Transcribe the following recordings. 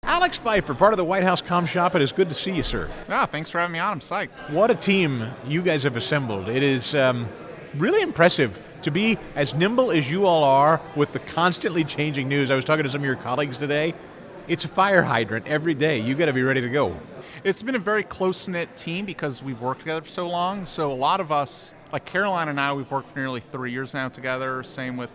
Alex Pfeiffer, part of the White House Comm Shop. It is good to see you, sir. Thanks for having me on. I'm psyched. What a team you guys have assembled. It is really impressive to be as nimble as you all are with the constantly changing news. I was talking to some of your colleagues today. It's a fire hydrant every day. You got to be ready to go. It's been a very close-knit team because we've worked together for so long. So a lot of us, like Caroline and I, we've worked for nearly 3 years now together. Same with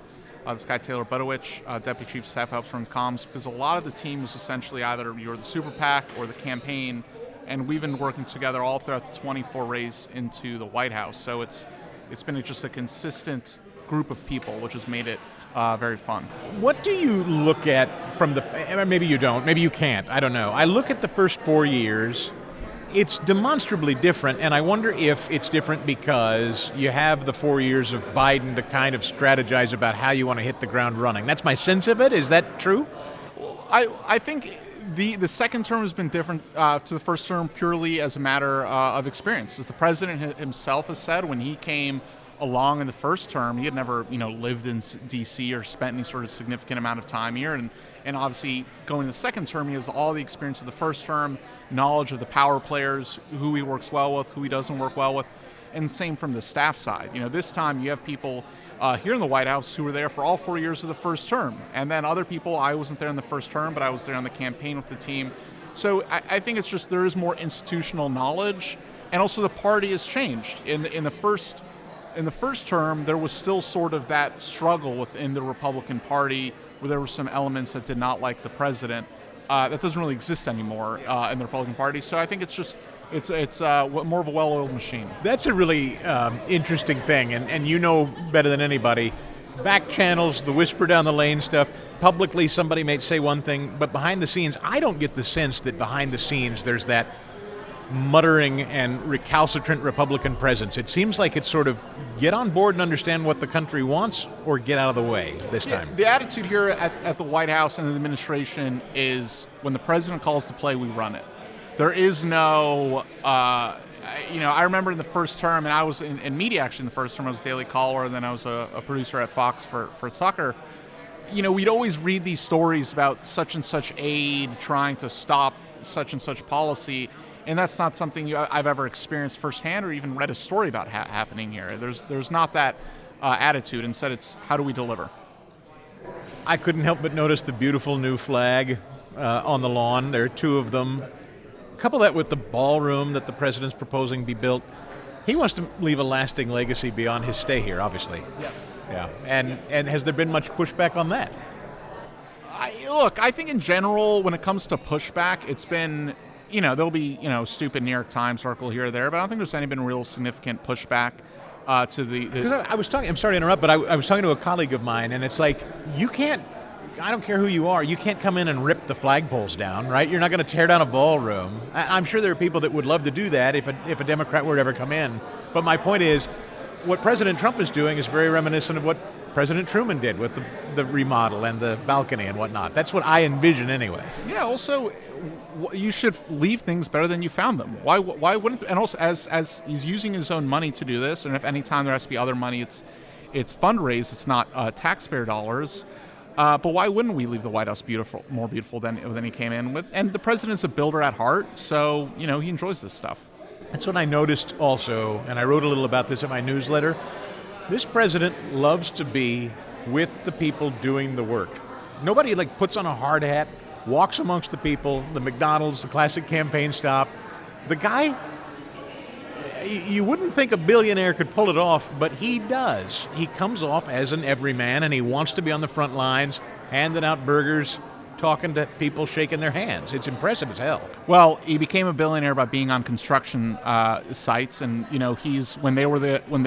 this guy, Taylor Budowich, Deputy Chief of Staff, helps run comms, because a lot of the team was essentially either you're the super PAC or the campaign, and we've been working together all throughout the 24 race into the White House. So it's been just a consistent group of people, which has made it very fun. What do you look at from maybe you don't, maybe you can't, I don't know. I look at the first 4 years. It's demonstrably different, and I wonder if it's different because you have the 4 years of Biden to kind of strategize about how you want to hit the ground running. That's my sense of it. Is that true? I think the second term has been different to the first term purely as a matter of experience. As the president himself has said, when he came along in the first term, he had never lived in D.C. or spent any sort of significant amount of time here, and obviously going to the second term, he has all the experience of the first term, knowledge of the power players, who he works well with, who he doesn't work well with, and same from the staff side. This time you have people here in the White House who were there for all 4 years of the first term, and then other people, I wasn't there in the first term, but I was there on the campaign with the team. So I think it's just there is more institutional knowledge, and also the party has changed. In the first term, there was still sort of that struggle within the Republican Party where there were some elements that did not like the president. That doesn't really exist anymore in the Republican Party. So I think it's more of a well-oiled machine. That's a really interesting thing, and you know better than anybody. Back channels, the whisper down the lane stuff, publicly somebody may say one thing, but behind the scenes, I don't get the sense that behind the scenes there's that muttering and recalcitrant Republican presence. It seems like it's sort of get on board and understand what the country wants or get out of the way this time. The attitude here at the White House and the administration is when the president calls the play, we run it. There is no, I remember in the first term, and I was in media actually in the first term, I was a daily caller, and then I was a producer at Fox for Tucker. We'd always read these stories about such and such aid trying to stop such and such policy. And that's not something I've ever experienced firsthand or even read a story about happening here. There's not that attitude. Instead, it's how do we deliver? I couldn't help but notice the beautiful new flag on the lawn. There are two of them. Couple that with the ballroom that the president's proposing be built. He wants to leave a lasting legacy beyond his stay here, obviously. Yes. Yeah. And has there been much pushback on that? I think in general, when it comes to pushback, it's been... there'll be, stupid New York Times article here or there, but I don't think there's been real significant pushback to the... Because I'm sorry to interrupt, but I was talking to a colleague of mine, and it's like, you can't, I don't care who you are, you can't come in and rip the flagpoles down, right? You're not going to tear down a ballroom. I'm sure there are people that would love to do that if a Democrat were to ever come in. But my point is, what President Trump is doing is very reminiscent of what President Truman did with the remodel and the balcony and whatnot. That's what I envision anyway. Yeah, also, you should leave things better than you found them. Why wouldn't? And also, as he's using his own money to do this, and if any time there has to be other money, it's fundraised. It's not taxpayer dollars. But why wouldn't we leave the White House more beautiful than he came in with? And the president's a builder at heart, so he enjoys this stuff. That's what I noticed also, and I wrote a little about this in my newsletter. This president loves to be with the people doing the work. Nobody puts on a hard hat, walks amongst the people, the McDonald's, the classic campaign stop. The guy, you wouldn't think a billionaire could pull it off, but he does. He comes off as an everyman, and he wants to be on the front lines, handing out burgers, talking to people, shaking their hands. It's impressive as hell. Well, he became a billionaire by being on construction sites, and when they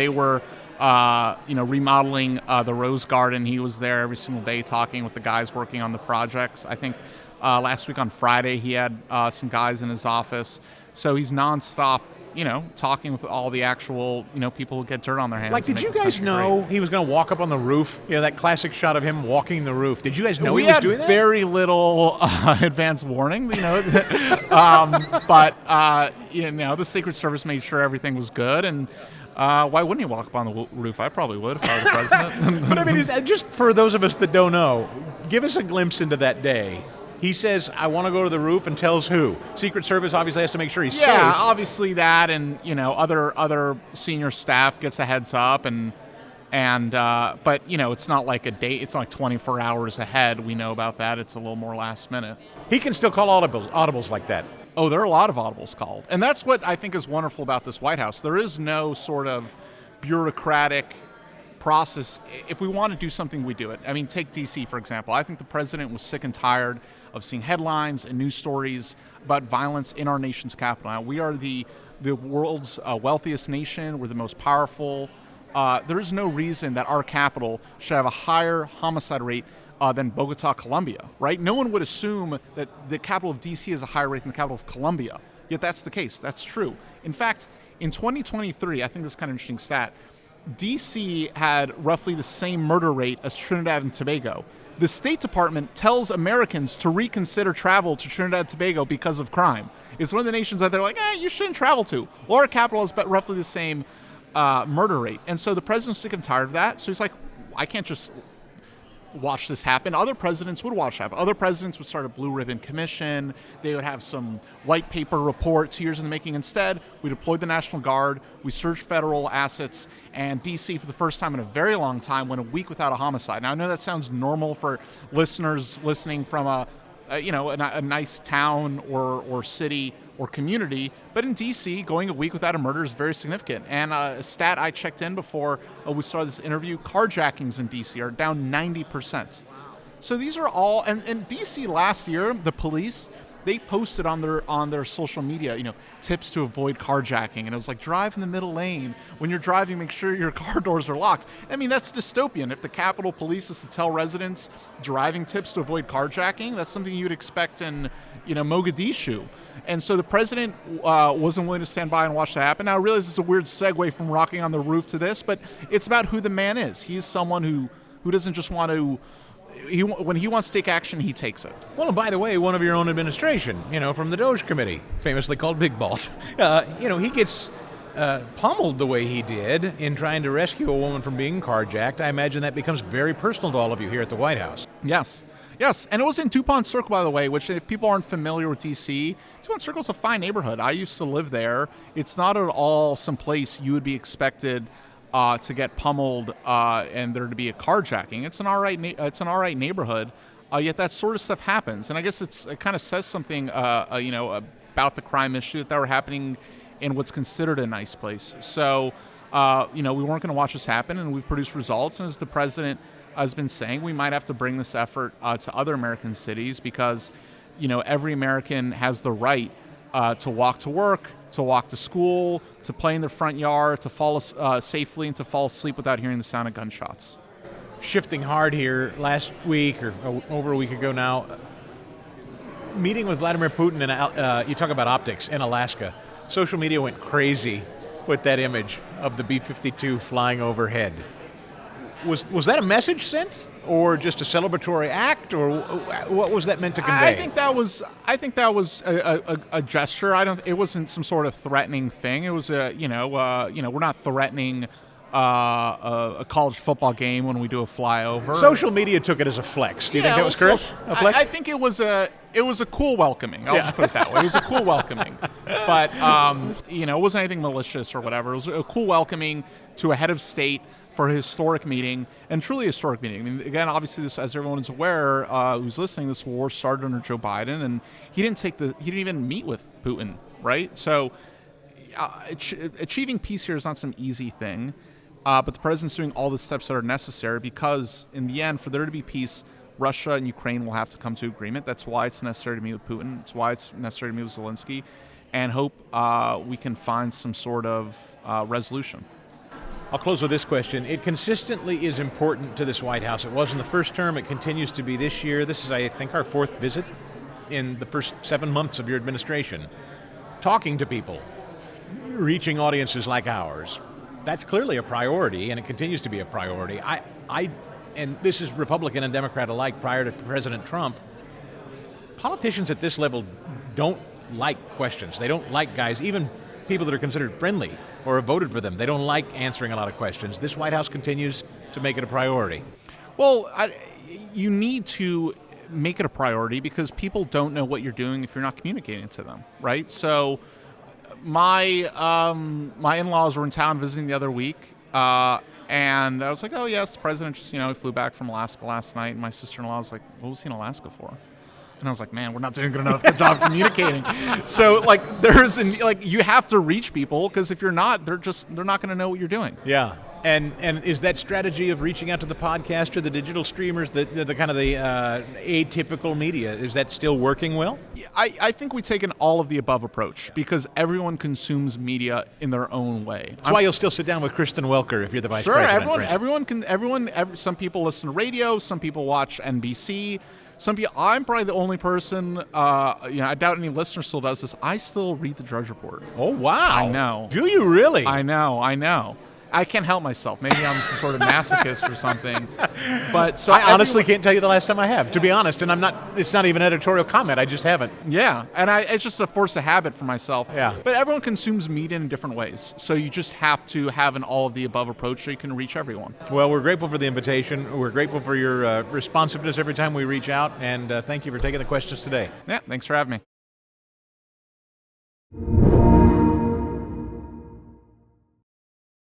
were remodeling the Rose Garden, he was there every single day talking with the guys working on the projects. I think last week on Friday he had some guys in his office, so he's nonstop talking with all the actual, people who get dirt on their hands. Did you guys know he was going to walk up on the roof? That classic shot of him walking the roof. Did you guys know he was doing that? We had very little advance warning, but the Secret Service made sure everything was good, and why wouldn't he walk up on the roof? I probably would if I were the president. But I mean, Just for those of us that don't know, give us a glimpse into that day. He says, I want to go to the roof, and tells who? Secret Service obviously has to make sure he's safe. Yeah, obviously that, and other senior staff gets a heads up, but it's not like a date. It's not like 24 hours ahead. We know about that. It's a little more last minute. He can still call audibles like that. Oh, there are a lot of audibles called, and that's what I think is wonderful about this White House. There is no sort of bureaucratic process. If we want to do something, we do it. I mean, take D.C., for example. I think the president was sick and tired of seeing headlines and news stories about violence in our nation's capital. Now, we are the world's wealthiest nation. We're the most powerful. There is no reason that our capital should have a higher homicide rate than Bogota, Colombia, right? No one would assume that the capital of D.C. has a higher rate than the capital of Colombia. Yet that's the case. That's true. In fact, in 2023, I think this is kind of an interesting stat, D.C. had roughly the same murder rate as Trinidad and Tobago. The State Department tells Americans to reconsider travel to Trinidad and Tobago because of crime. It's one of the nations that they're like, you shouldn't travel to. Well, our capital has roughly the same murder rate. And so the president's sick and tired of that. So he's like, I can't just watch this happen. Other presidents would watch it happen. Other presidents would start a blue ribbon commission. They would have some white paper report 2 years in the making. Instead, we deployed the National Guard. We searched federal assets. And D.C., for the first time in a very long time, went a week without a homicide. Now, I know that sounds normal for listeners listening from a nice town or city or community, but in D.C., going a week without a murder is very significant. And a stat I checked in before we started this interview, carjackings in D.C. are down 90%. So these are all, and in D.C. last year, the police, they posted on their social media, tips to avoid carjacking. And it was like, drive in the middle lane. When you're driving, make sure your car doors are locked. I mean, that's dystopian. If the Capitol Police is to tell residents driving tips to avoid carjacking, that's something you'd expect in, Mogadishu. And so the president wasn't willing to stand by and watch that happen. Now, I realize it's a weird segue from rocking on the roof to this, but it's about who the man is. He's someone who doesn't just want to, when he wants to take action, he takes it. Well, and by the way, one of your own administration, from the Doge Committee, famously called Big Balls, he gets pummeled the way he did in trying to rescue a woman from being carjacked. I imagine that becomes very personal to all of you here at the White House. Yes, and it was in DuPont Circle, by the way, which if people aren't familiar with D.C., DuPont Circle is a fine neighborhood. I used to live there. It's not at all some place you would be expected to get pummeled and there to be a carjacking. It's an all right neighborhood. Yet that sort of stuff happens, and I guess it kind of says something, about the crime issue that were happening in what's considered a nice place. So, we weren't going to watch this happen, and we've produced results. And as the president has been saying, we might have to bring this effort to other American cities because, every American has the right to walk to work, to walk to school, to play in their front yard, to fall safely, and to fall asleep without hearing the sound of gunshots. Shifting hard here, last week or over a week ago now, meeting with Vladimir Putin, and you talk about optics in Alaska. Social media went crazy with that image of the B-52 flying overhead. Was that a message sent, or just a celebratory act, or what was that meant to convey? I think that was a gesture. It wasn't some sort of threatening thing. It was we're not threatening a college football game when we do a flyover. Social media took it as a flex. Do you think that was correct? A flex? I think it was a cool welcoming. I'll just put it that way. It was a cool welcoming, but it wasn't anything malicious or whatever. It was a cool welcoming to a head of state for a historic meeting, and truly a historic meeting. I mean, again, obviously, this, as everyone is aware, who's listening, this war started under Joe Biden, and he didn't even meet with Putin, right? So, achieving peace here is not some easy thing, but the president's doing all the steps that are necessary because, in the end, for there to be peace, Russia and Ukraine will have to come to agreement. That's why it's necessary to meet with Putin. It's why it's necessary to meet with Zelensky, and hope we can find some sort of resolution. I'll close with this question. It consistently is important to this White House. It was in the first term. It continues to be this year. This is, I think, our fourth visit in the first 7 months of your administration. Talking to people, reaching audiences like ours. That's clearly a priority, and it continues to be a priority. And this is Republican and Democrat alike prior to President Trump. Politicians at this level don't like questions. They don't like guys, even people that are considered friendly or have voted for them. They don't like answering a lot of questions. This White House continues to make it a priority. Well, you need to make it a priority because people don't know what you're doing if you're not communicating to them, right? So my my in-laws were in town visiting the other week, and I was like, oh yes, the president just he flew back from Alaska last night, and my sister-in-law was like, what was he in Alaska for? And I was like, man, we're not doing good job communicating. So like you have to reach people because if you're not, they're not going to know what you're doing. Yeah. And is that strategy of reaching out to the podcaster, the digital streamers, the kind of the atypical media, is that still working well? I think we take an all of the above approach because everyone consumes media in their own way. That's why you'll still sit down with Kristen Welker if you're the vice president. Sure, everyone. Some people listen to radio, some people watch NBC. I'm probably the only person. I doubt any listener still does this. I still read the Drudge Report. Oh wow! I know. Do you really? I know. I can't help myself. Maybe I'm some sort of masochist or something. But so I honestly can't tell you the last time I have, to be honest. And it's not even editorial comment. I just haven't. Yeah, and it's just a force of habit for myself. Yeah. But everyone consumes media in different ways, so you just have to have an all of the above approach so you can reach everyone. Well, we're grateful for the invitation. We're grateful for your responsiveness every time we reach out, and thank you for taking the questions today. Yeah, thanks for having me.